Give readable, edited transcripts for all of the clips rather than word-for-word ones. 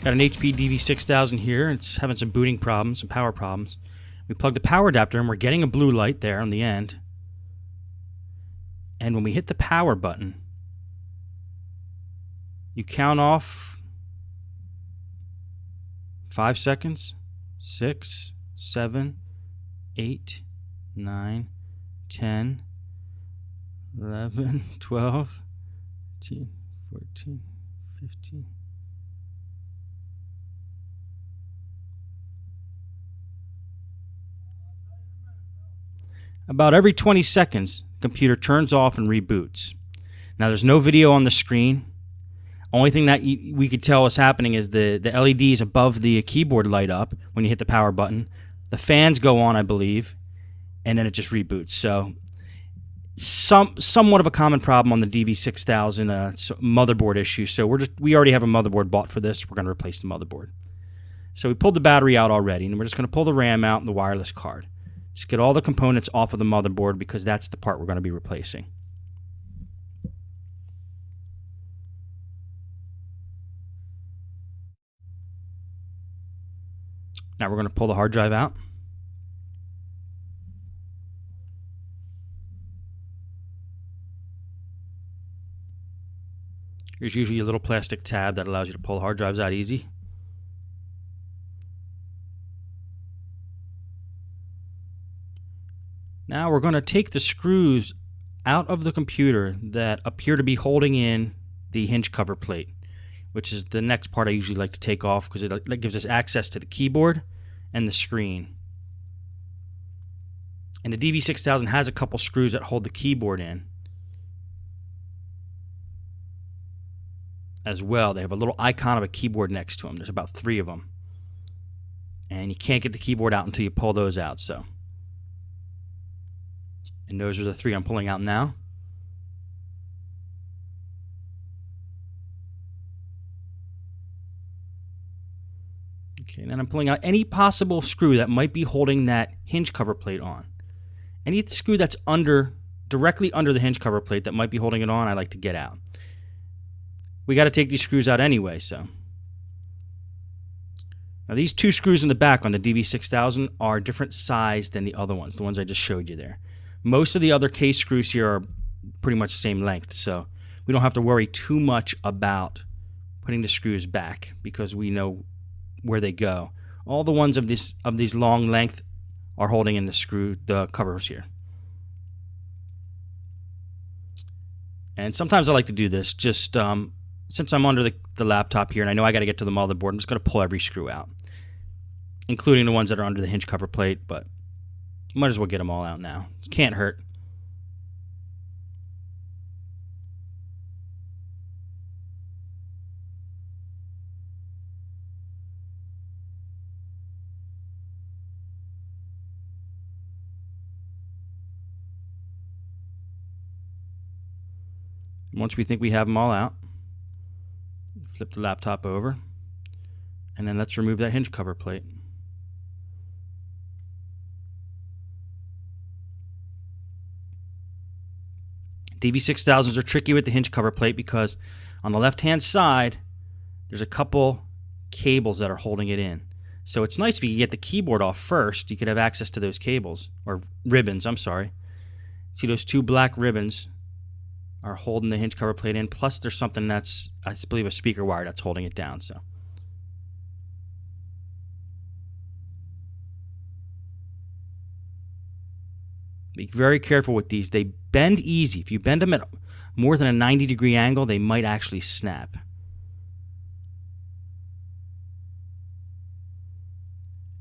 Got an HP DV6000 here. It's having some booting problems, some power problems. We plug the power adapter and we're getting a blue light there on the end. And when we hit the power button, you count off 5 seconds, 6, 7, 8, 9, 10, 11, 12, 13, 14, 15. About every 20 seconds, the computer turns off and reboots. Now, there's no video on the screen. Only thing that we could tell is happening is the LEDs above the keyboard light up when you hit the power button. The fans go on, I believe, and then it just reboots. So, somewhat of a common problem on the DV6000 motherboard issue. So we already have a motherboard bought for this. We're going to replace the motherboard. So we pulled the battery out already, and we're just going to pull the RAM out and the wireless card. Just get all the components off of the motherboard because that's the part we're going to be replacing. Now we're going to pull the hard drive out. There's usually a little plastic tab that allows you to pull hard drives out easy. Now we're going to take the screws out of the computer that appear to be holding in the hinge cover plate, which is the next part I usually like to take off because it gives us access to the keyboard and the screen. And the DV6000 has a couple screws that hold the keyboard in as well. They have a little icon of a keyboard next to them. There's about 3 of them. And you can't get the keyboard out until you pull those out. And those are the 3 I'm pulling out now. Okay, and then I'm pulling out any possible screw that might be holding that hinge cover plate on. Any screw that's directly under the hinge cover plate that might be holding it on, I like to get out. We got to take these screws out anyway, so. Now these 2 screws in the back on the DV6000 are different size than the other ones, the ones I just showed you there. Most of the other case screws here are pretty much the same length, so we don't have to worry too much about putting the screws back because we know where they go. All the ones of these long length are holding in the covers here. And sometimes I like to do this just since I'm under the laptop here and I know I got to get to the motherboard. I'm just going to pull every screw out, including the ones that are under the hinge cover plate, but might as well get them all out now. It can't hurt. Once we think we have them all out, flip the laptop over, and then let's remove that hinge cover plate. DV6000s are tricky with the hinge cover plate because on the left-hand side, there's a couple cables that are holding it in. So it's nice if you could get the keyboard off first. You could have access to those cables, or ribbons, I'm sorry. See those 2 black ribbons are holding the hinge cover plate in, plus there's something that's, I believe, a speaker wire that's holding it down. So be very careful with these. They bend easy. If you bend them at more than a 90-degree angle, they might actually snap.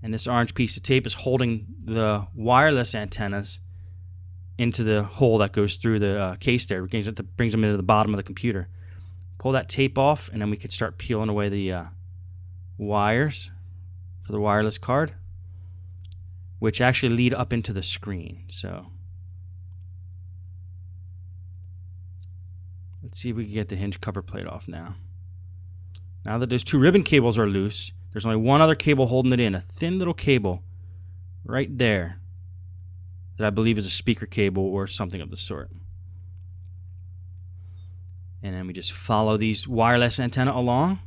And this orange piece of tape is holding the wireless antennas into the hole that goes through the case there. It brings them into the bottom of the computer. Pull that tape off, and then we can start peeling away the wires for the wireless card, which actually lead up into the screen. So let's see if we can get the hinge cover plate off now. Now that those 2 ribbon cables are loose, there's only one other cable holding it in, a thin little cable right there that I believe is a speaker cable or something of the sort. And then we just follow these wireless antenna along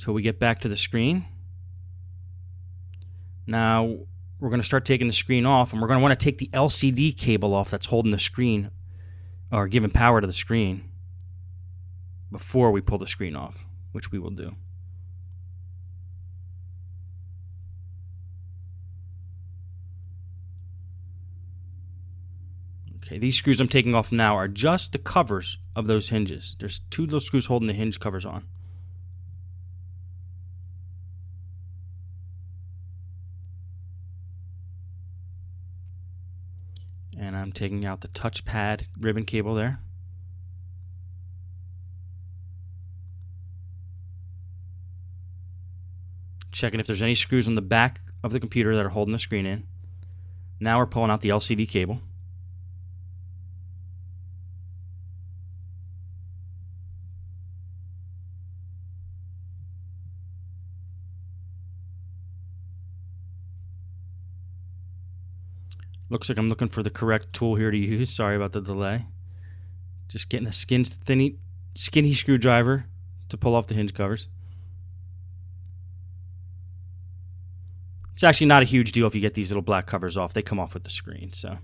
till we get back to the screen. Now we're going to start taking the screen off, and we're going to want to take the LCD cable off that's holding the screen or giving power to the screen before we pull the screen off, which we will do. Okay, these screws I'm taking off now are just the covers of those hinges. There's two little screws holding the hinge covers on. And I'm taking out the touchpad ribbon cable there. Checking if there's any screws on the back of the computer that are holding the screen in. Now we're pulling out the LCD cable. Looks like I'm looking for the correct tool here to use. Sorry about the delay. Just getting a skinny screwdriver to pull off the hinge covers. It's actually not a huge deal if you get these little black covers off. They come off with the screen, so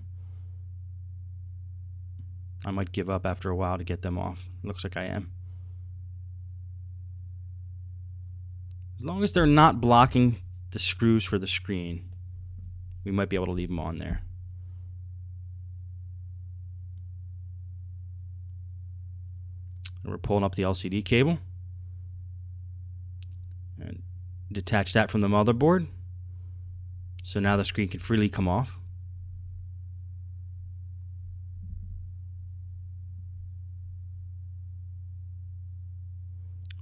I might give up after a while to get them off. Looks like I am. As long as they're not blocking the screws for the screen, we might be able to leave them on there. And we're pulling up the LCD cable and detach that from the motherboard. So now the screen can freely come off.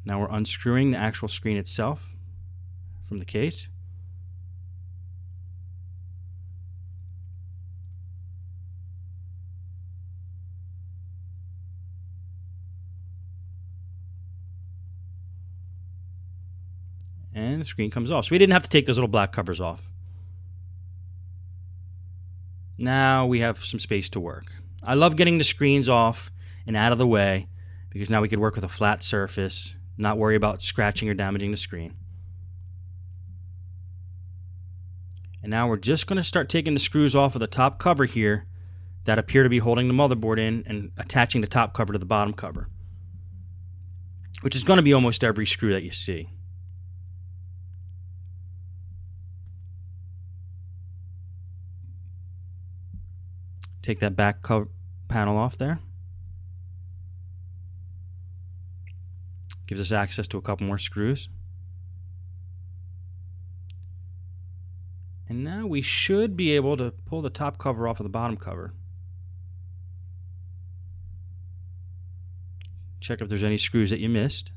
Now we're unscrewing the actual screen itself from the case. And the screen comes off. So we didn't have to take those little black covers off. Now we have some space to work. I love getting the screens off and out of the way because now we could work with a flat surface, not worry about scratching or damaging the screen. And now we're just going to start taking the screws off of the top cover here that appear to be holding the motherboard in and attaching the top cover to the bottom cover, which is going to be almost every screw that you see. Take that back cover panel off there. Gives us access to a couple more screws. And now we should be able to pull the top cover off of the bottom cover. Check if there's any screws that you missed.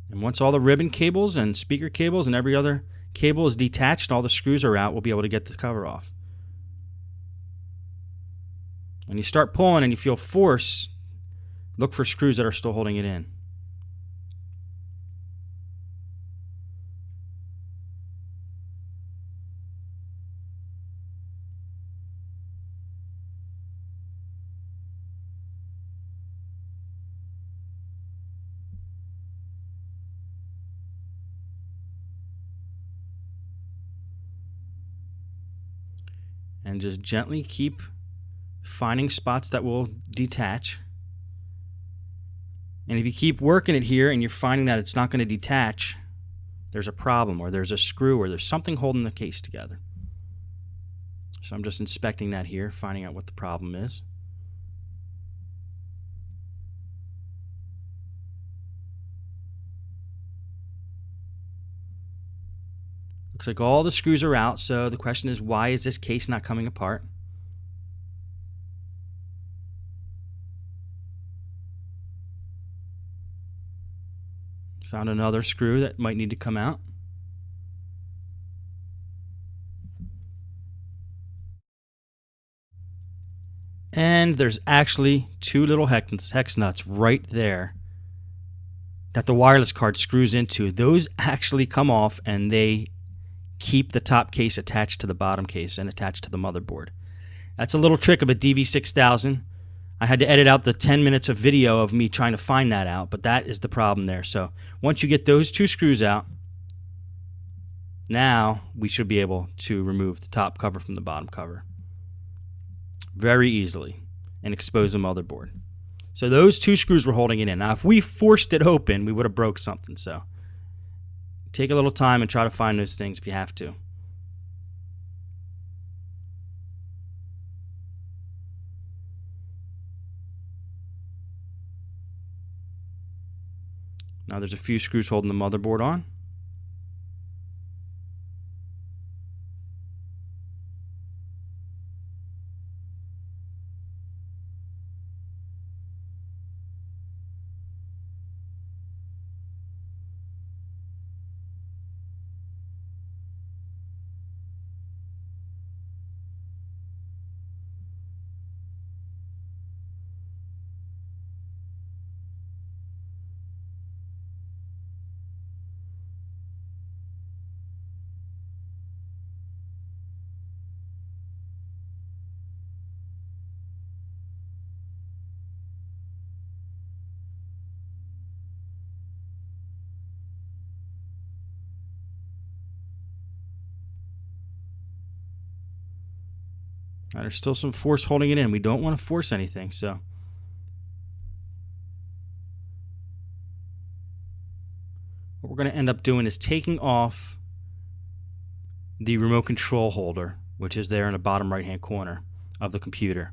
And once all the ribbon cables and speaker cables and every other cable is detached and all the screws are out, we'll be able to get the cover off. When you start pulling and you feel force, look for screws that are still holding it in. And just gently keep finding spots that will detach. And if you keep working it here and you're finding that it's not going to detach, there's a problem, or there's a screw, or there's something holding the case together. So I'm just inspecting that here, finding out what the problem is. Looks like all the screws are out, so the question is, why is this case not coming apart? Found another screw that might need to come out. And there's actually two little hex nuts right there that the wireless card screws into. Those actually come off and they keep the top case attached to the bottom case and attached to the motherboard. That's a little trick of a DV6000. I had to edit out the 10 minutes of video of me trying to find that out, but that is the problem there. So once you get those 2 screws out, now we should be able to remove the top cover from the bottom cover very easily and expose the motherboard. So those 2 screws were holding it in. Now if we forced it open, we would have broke something. So take a little time and try to find those things if you have to. Now there's a few screws holding the motherboard on. Now, there's still some force holding it in. We don't want to force anything, so what we're going to end up doing is taking off the remote control holder, which is there in the bottom right-hand corner of the computer.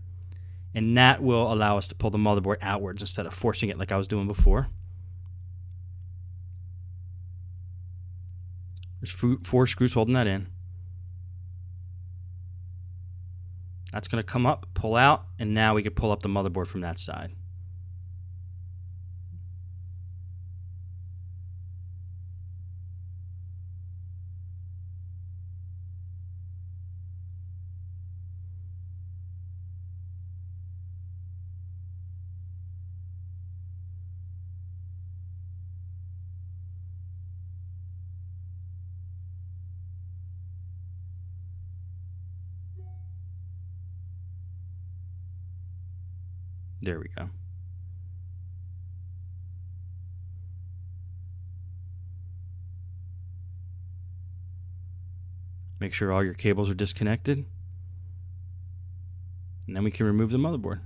And that will allow us to pull the motherboard outwards instead of forcing it like I was doing before. There's 4 screws holding that in. That's going to come up, pull out, and now we can pull up the motherboard from that side. There we go. Make sure all your cables are disconnected. And then we can remove the motherboard.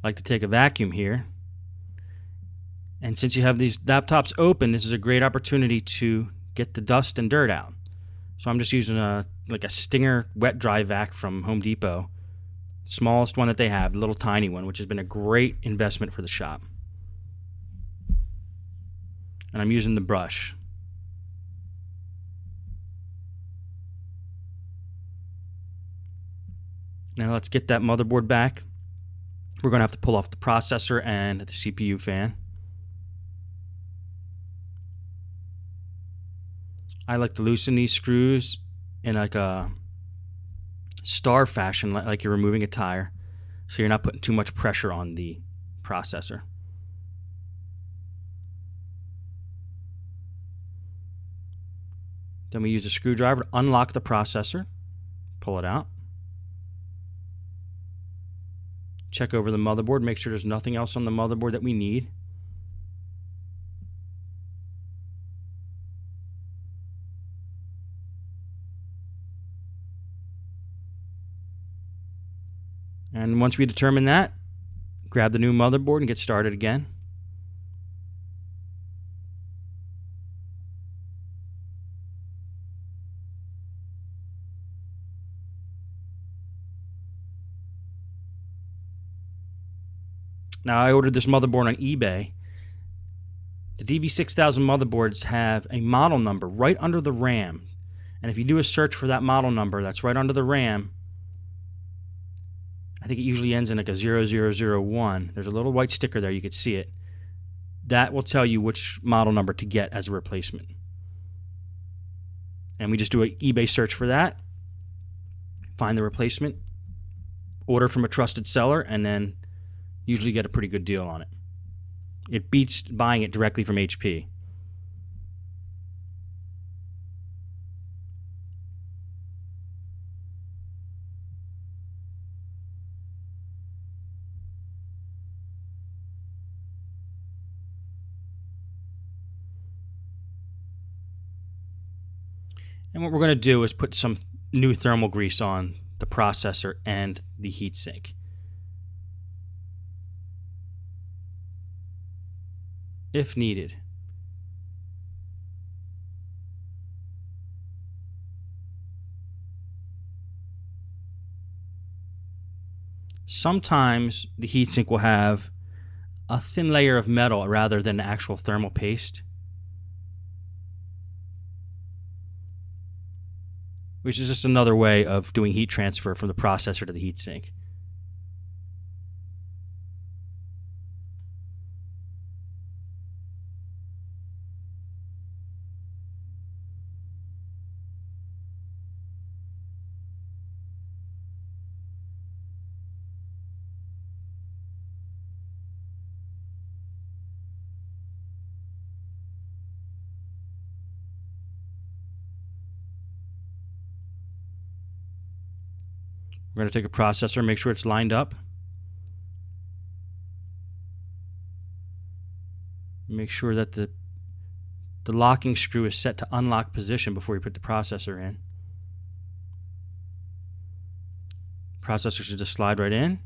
I like to take a vacuum here. And since you have these laptops open, this is a great opportunity to get the dust and dirt out. So I'm just using a Stinger wet dry vac from Home Depot. Smallest one that they have, the little tiny one, which has been a great investment for the shop. And I'm using the brush. Now let's get that motherboard back. We're going to have to pull off the processor and the CPU fan. I like to loosen these screws in like a star fashion, like you're removing a tire, so you're not putting too much pressure on the processor. Then we use a screwdriver to unlock the processor, pull it out. Check over the motherboard, make sure there's nothing else on the motherboard that we need. And once we determine that, grab the new motherboard and get started again. Now, I ordered this motherboard on eBay. The DV6000 motherboards have a model number right under the RAM. And if you do a search for that model number that's right under the RAM, I think it usually ends in like a 0001. There's a little white sticker there, you can see it. that will tell you which model number to get as a replacement. And we just do an eBay search for that, find the replacement, order from a trusted seller, and then usually get a pretty good deal on it. It beats buying it directly from HP. And what we're going to do is put some new thermal grease on the processor and the heatsink. If needed. Sometimes the heatsink will have a thin layer of metal rather than the actual thermal paste, which is just another way of doing heat transfer from the processor to the heatsink. We're going to take a processor, make sure it's lined up. Make sure that the locking screw is set to unlock position before you put the processor in. Processor should just slide right in.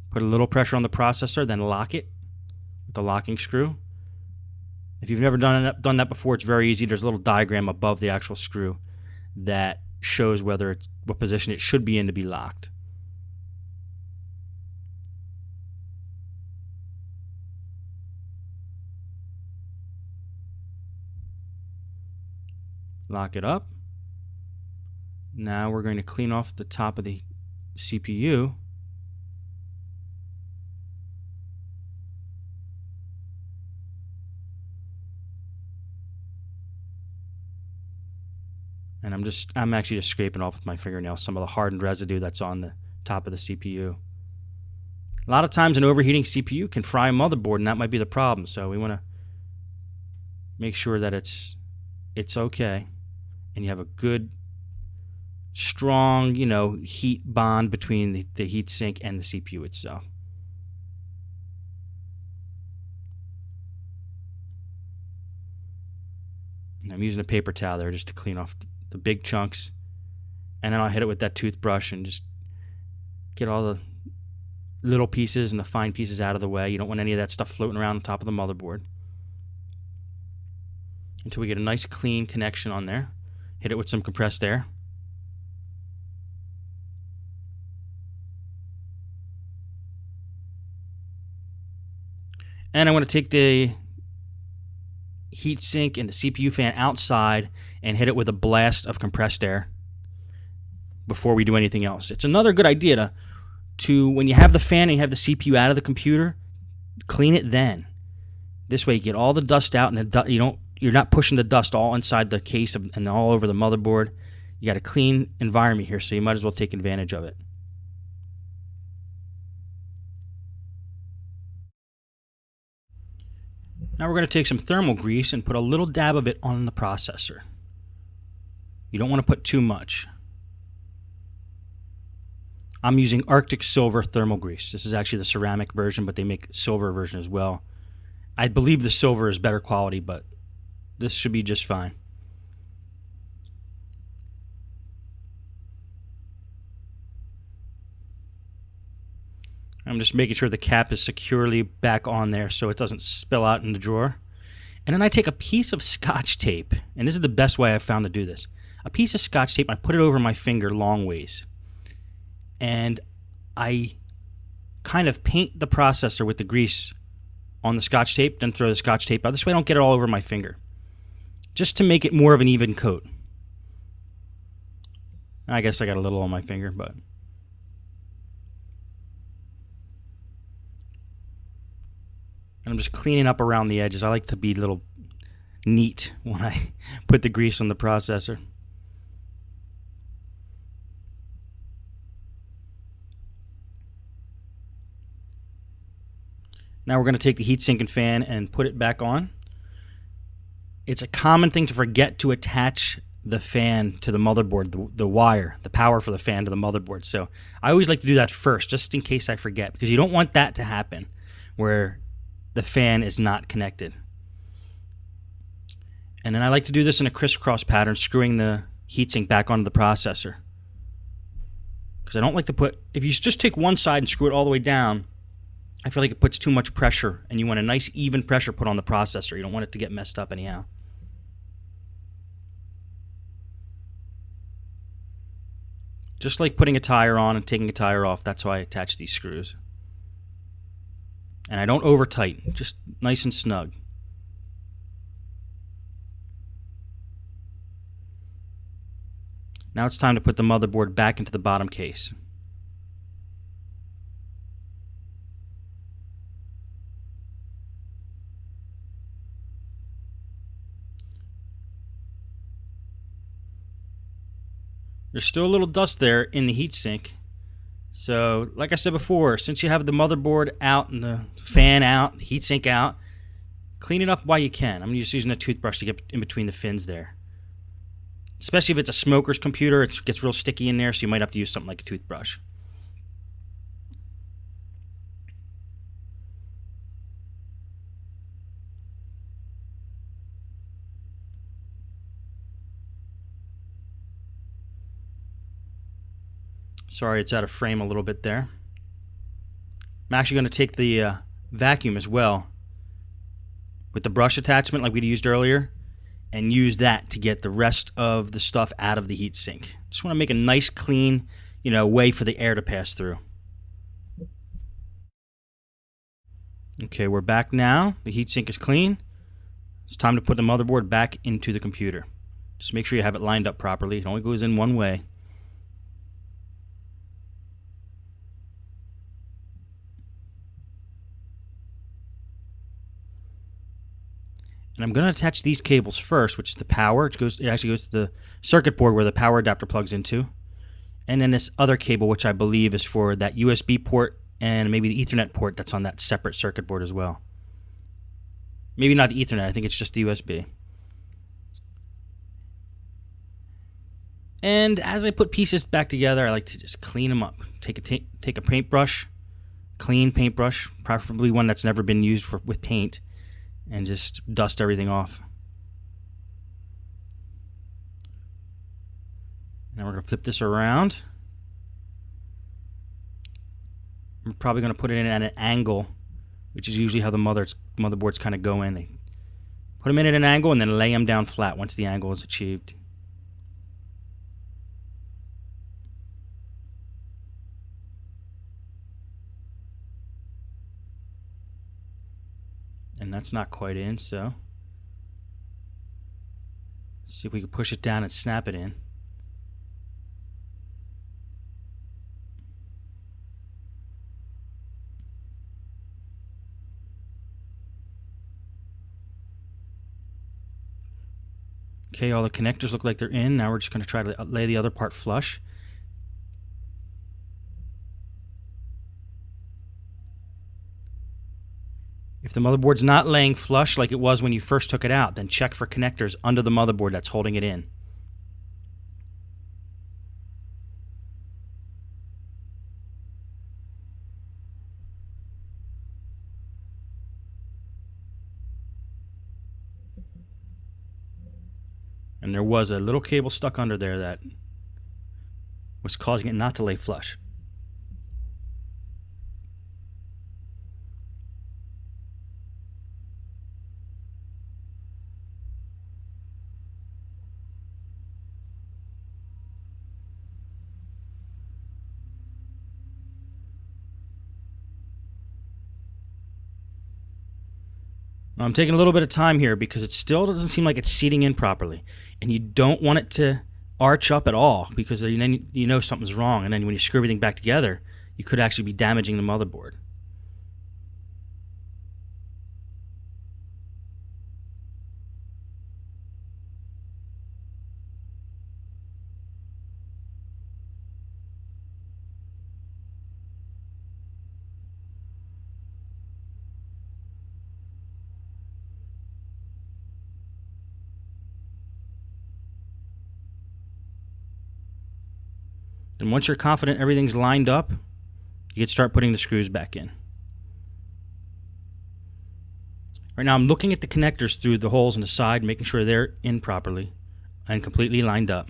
Put a little pressure on the processor, then lock it with the locking screw. If you've never done that before, it's very easy. There's a little diagram above the actual screw that shows what position it should be in to be locked. Lock it up. Now we're going to clean off the top of the CPU. And I'm actually just scraping off with my fingernail some of the hardened residue that's on the top of the CPU. A lot of times an overheating CPU can fry a motherboard, and that might be the problem. So we want to make sure that it's okay, and you have a good, strong, heat bond between the heatsink and the CPU itself. And I'm using a paper towel there just to clean off the big chunks, and then I'll hit it with that toothbrush and just get all the little pieces and the fine pieces out of the way. You don't want any of that stuff floating around on top of the motherboard until we get a nice clean connection on there. Hit it with some compressed air. And I want to take the heatsink and the CPU fan outside and hit it with a blast of compressed air before we do anything else. It's another good idea to when you have the fan and you have the CPU out of the computer, clean it then. This way you get all the dust out, and you're not pushing the dust all inside the case and all over the motherboard. You got a clean environment here, so you might as well take advantage of it. Now we're going to take some thermal grease and put a little dab of it on the processor. You don't want to put too much. I'm using Arctic Silver thermal grease. This is actually the ceramic version, but they make silver version as well. I believe the silver is better quality, but this should be just fine. I'm just making sure the cap is securely back on there so it doesn't spill out in the drawer. And then I take a piece of Scotch tape, and this is the best way I've found to do this. A piece of Scotch tape, and I put it over my finger long ways. And I kind of paint the processor with the grease on the Scotch tape, then throw the Scotch tape out. This way I don't get it all over my finger. Just to make it more of an even coat. I guess I got a little on my finger, but... And I'm just cleaning up around the edges. I like to be a little neat when I put the grease on the processor. Now we're going to take the heatsink and fan and put it back on. It's a common thing to forget to attach the fan to the motherboard, the wire, the power for the fan to the motherboard. So I always like to do that first, just in case I forget, because you don't want that to happen where the fan is not connected. And then I like to do this in a crisscross pattern, screwing the heatsink back onto the processor. Because I don't like to put, if you just take one side and screw it all the way down, I feel like it puts too much pressure, and you want a nice even pressure put on the processor. You don't want it to get messed up anyhow. Just like putting a tire on and taking a tire off, that's how I attach these screws. And I don't over tighten, just nice and snug. Now it's time to put the motherboard back into the bottom case. There's still a little dust there in the heatsink. So, like I said before, since you have the motherboard out and the fan out, the heatsink out, clean it up while you can. I'm just using a toothbrush to get in between the fins there. Especially if it's a smoker's computer, it gets real sticky in there, so you might have to use something like a toothbrush. Sorry, it's out of frame a little bit there. I'm actually going to take the vacuum as well with the brush attachment like we used earlier and use that to get the rest of the stuff out of the heatsink. Just want to make a nice clean, way for the air to pass through. Okay, we're back now. The heatsink is clean. It's time to put the motherboard back into the computer. Just make sure you have it lined up properly. It only goes in one way. And I'm going to attach these cables first, which is the power. It actually goes to the circuit board where the power adapter plugs into. And then this other cable, which I believe is for that USB port and maybe the Ethernet port that's on that separate circuit board as well. Maybe not the Ethernet, I think it's just the USB. And as I put pieces back together, I like to just clean them up. Take a paintbrush, clean paintbrush, preferably one that's never been used with paint, and just dust everything off. Now we're going to flip this around. I'm probably going to put it in at an angle, which is usually how the motherboards kind of go in. They put them in at an angle and then lay them down flat once the angle is achieved. And that's not quite in, so see if we can push it down and snap it in. Okay, all the connectors look like they're in. Now we're just going to try to lay the other part flush. If the motherboard's not laying flush like it was when you first took it out, then check for connectors under the motherboard that's holding it in. And there was a little cable stuck under there that was causing it not to lay flush. Now, I'm taking a little bit of time here because it still doesn't seem like it's seating in properly. And you don't want it to arch up at all because then you know something's wrong. And then when you screw everything back together, you could actually be damaging the motherboard. Then once you're confident everything's lined up, you can start putting the screws back in. Right now I'm looking at the connectors through the holes in the side, making sure they're in properly and completely lined up.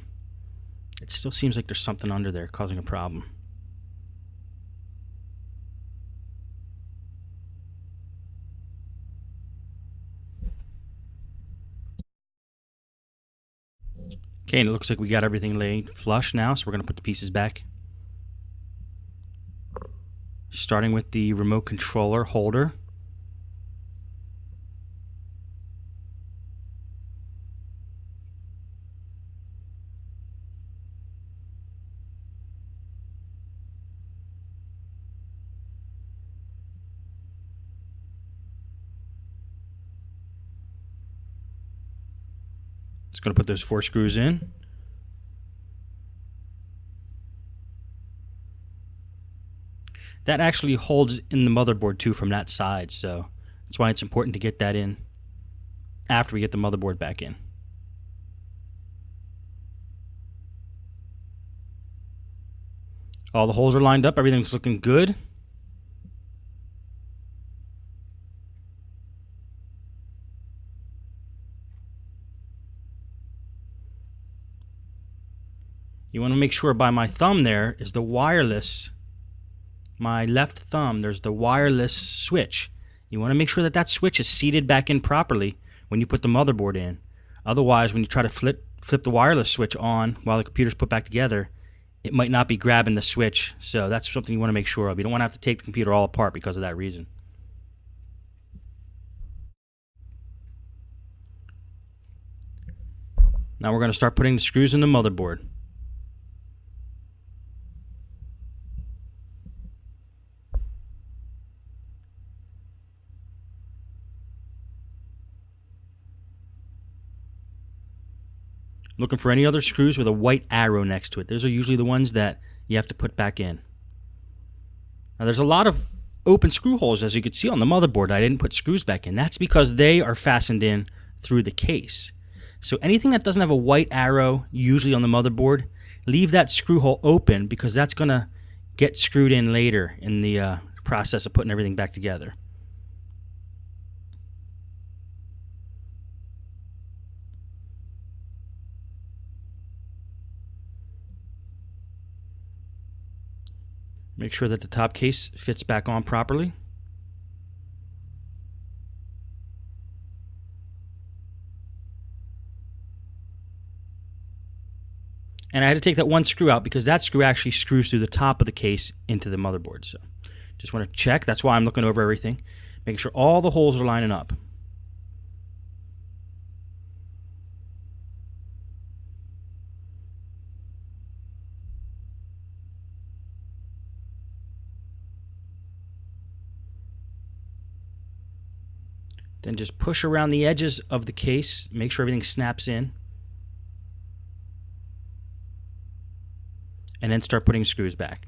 It still seems like there's something under there causing a problem. Okay, and it looks like we got everything laid flush now, so we're going to put the pieces back. Starting with the remote controller holder. Just going to put those 4 screws in. That actually holds in the motherboard too from that side, so that's why it's important to get that in after we get the motherboard back in. All the holes are lined up, everything's looking good. You want to make sure by my thumb there is the wireless, my left thumb, there's the wireless switch. You want to make sure that that switch is seated back in properly when you put the motherboard in. Otherwise, when you try to flip the wireless switch on while the computer's put back together, it might not be grabbing the switch. So that's something you want to make sure of. You don't want to have to take the computer all apart because of that reason. Now we're going to start putting the screws in the motherboard. Looking for any other screws with a white arrow next to it. Those are usually the ones that you have to put back in. Now there's a lot of open screw holes, as you can see on the motherboard. I didn't put screws back in. That's because they are fastened in through the case. So anything that doesn't have a white arrow, usually on the motherboard, leave that screw hole open because that's going to get screwed in later in the process of putting everything back together. Make sure that the top case fits back on properly. And I had to take that one screw out because that screw actually screws through the top of the case into the motherboard. So just want to check. That's why I'm looking over everything, making sure all the holes are lining up. Then just push around the edges of the case, make sure everything snaps in. And then start putting screws back.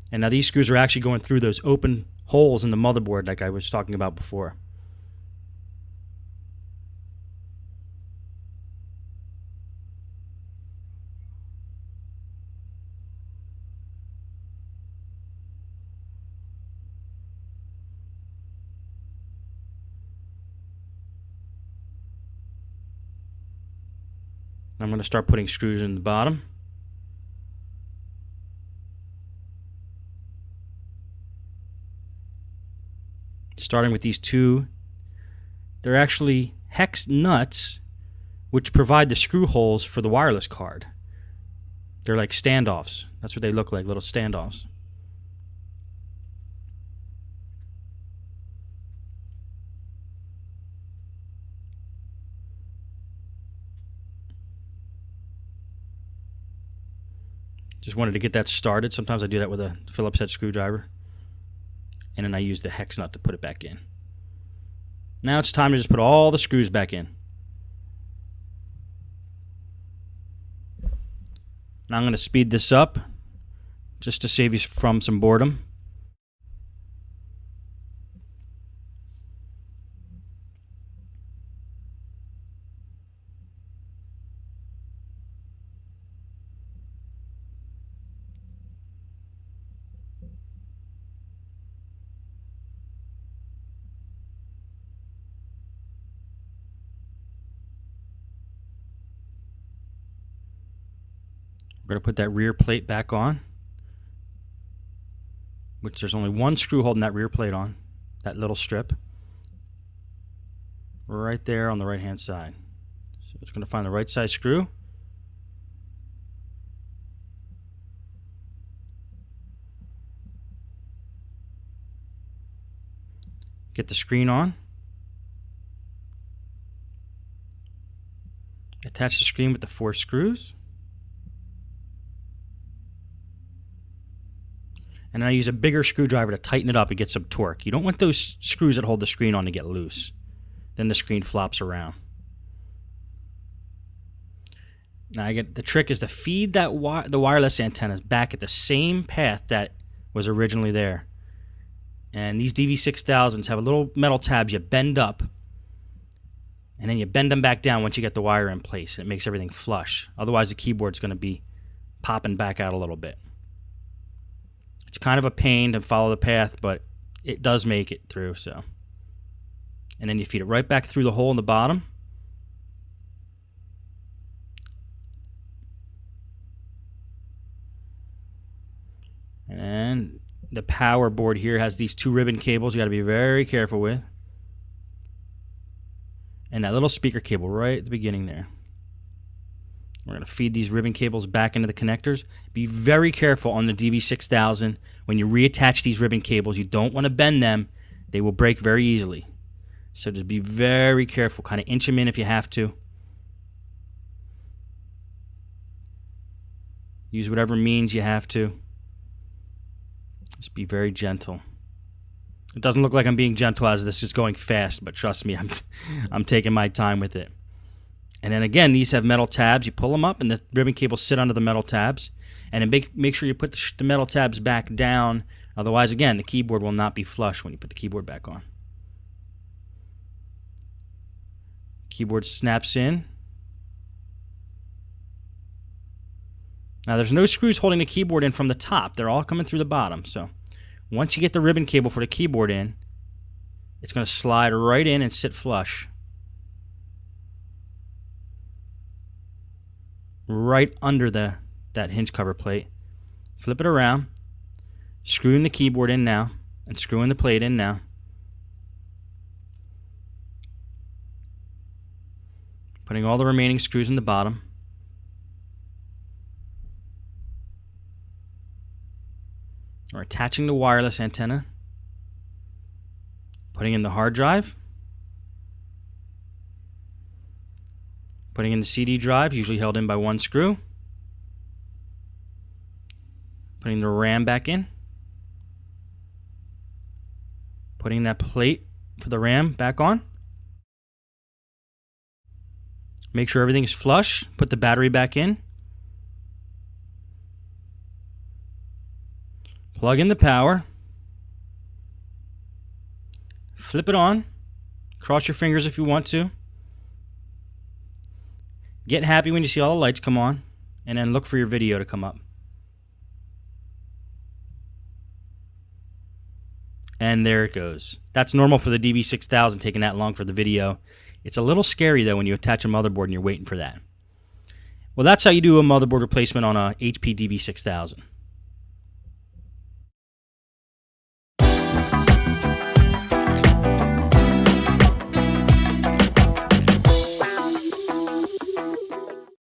And now these screws are actually going through those open holes in the motherboard like I was talking about before. I'm going to start putting screws in the bottom. Starting with these 2. They're actually hex nuts which provide the screw holes for the wireless card. They're like standoffs. That's what they look like, little standoffs. Just wanted to get that started. Sometimes I do that with a Phillips head screwdriver. And then I use the hex nut to put it back in. Now it's time to just put all the screws back in. Now I'm going to speed this up just to save you from some boredom. We're going to put that rear plate back on, which there's only one screw holding that rear plate on, that little strip. Right there on the right hand side. So it's going to find the right size screw. Get the screen on. Attach the screen with the 4 screws. And then I use a bigger screwdriver to tighten it up and get some torque. You don't want those screws that hold the screen on to get loose. Then the screen flops around. Now the trick is to feed the wireless antennas back at the same path that was originally there. And these DV6000s have a little metal tabs you bend up, and then you bend them back down once you get the wire in place. It makes everything flush. Otherwise, the keyboard's going to be popping back out a little bit. It's kind of a pain to follow the path, but it does make it through. So, and then you feed it right back through the hole in the bottom. And the power board here has these 2 ribbon cables you got to be very careful with. And that little speaker cable right at the beginning there. We're going to feed these ribbon cables back into the connectors. Be very careful on the DV6000. When you reattach these ribbon cables, you don't want to bend them. They will break very easily. So just be very careful. Kind of inch them in if you have to. Use whatever means you have to. Just be very gentle. It doesn't look like I'm being gentle as this is going fast, but trust me, I'm taking my time with it. And then again, these have metal tabs. You pull them up, and the ribbon cables sit under the metal tabs. And then make sure you put the metal tabs back down. Otherwise, again, the keyboard will not be flush when you put the keyboard back on. Keyboard snaps in. Now, there's no screws holding the keyboard in from the top. They're all coming through the bottom. So once you get the ribbon cable for the keyboard in, it's going to slide right in and sit flush. Right under that hinge cover plate. Flip it around. Screwing the keyboard in now. And screwing the plate in now. Putting all the remaining screws in the bottom. We're attaching the wireless antenna. Putting in the hard drive. Putting in the CD drive, usually held in by 1 screw. Putting the RAM back in. Putting that plate for the RAM back on. Make sure everything's flush. Put the battery back in. Plug in the power. Flip it on. Cross your fingers if you want to. Get happy when you see all the lights come on, and then look for your video to come up. And there it goes. That's normal for the DV6000 taking that long for the video. It's a little scary though when you attach a motherboard and you're waiting for that. Well, that's how you do a motherboard replacement on a HP DV6000.